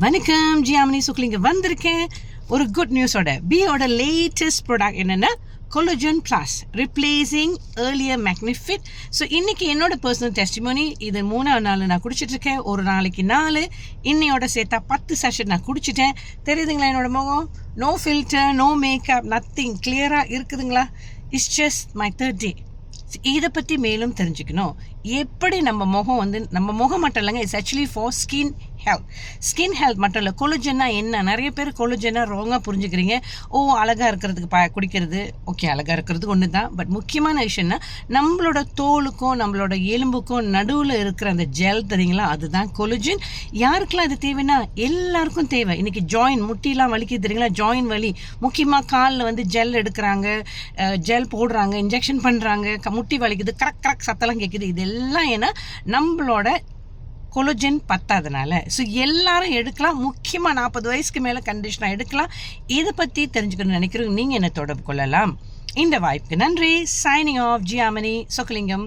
வணக்கம், ஜியாமினி சுக்லிங்க வந்திருக்கேன் ஒரு குட் நியூஸோட. பியோட லேட்டஸ்ட் ப்ராடக்ட் என்னென்னா collagen plus replacing earlier Magnifit. So இன்றைக்கி என்னோட பர்சனல் டெஸ்டிமோனி. இது 3ஆவது நாள் நான் குடிச்சிட்ருக்கேன். ஒரு நாளைக்கு 4, இன்னையோட சேர்த்தா 10 செஷன் நான் குடிச்சிட்டேன். தெரியுதுங்களா என்னோட முகம்? No filter, no makeup, nothing, கிளியராக இருக்குதுங்களா? It's just my 3rd day. இதை பற்றி மேலும் தெரிஞ்சுக்கணும். எப்படி நம்ம முகம் மட்டும் இல்லைங்க, it's actually for skin health. Skin health மட்டும் இல்லை, கொலஜன்னா என்ன? நிறைய பேர் கொலஜன்னா ராங்காக புரிஞ்சுக்கிறீங்க. அழகாக இருக்கிறதுக்கு குடிக்கிறது. ஓகே, அழகாக இருக்கிறதுக்கு ஒன்று தான். பட் முக்கியமான விஷயம்னா நம்மளோட தோலுக்கும் நம்மளோட எலும்புக்கும் நடுவில் இருக்கிற அந்த ஜெல் தெரியுங்களா, அதுதான் கொலஜன். யாருக்கெல்லாம் இது தேவைன்னா எல்லாருக்கும் தேவை. இன்றைக்கி முட்டிலாம் வலிக்குது தெரியுங்களா, ஜாயின் வலி. முக்கியமாக காலில் ஜெல் எடுக்கிறாங்க, ஜெல் போடுறாங்க, இன்ஜெக்ஷன் பண்ணுறாங்க, முட்டி வலிக்குது, கரெக்ட் சத்தெல்லாம் கேட்குது. இது எல்லாம் ஏன்னா நம்மளோட கொலஜன் பத்தாதனால. ஸோ எல்லாரும் எடுக்கலாம். முக்கியமாக 40 வயசுக்கு மேலே கண்டிஷனாக எடுக்கலாம். இதை பற்றி தெரிஞ்சுக்கணும்னு நினைக்கிறோம். நீங்கள் என்ன தொடர்பு கொள்ளலாம். இந்த வாய்ப்புக்கு நன்றி. Signing off, Jiyamini Chockalingam.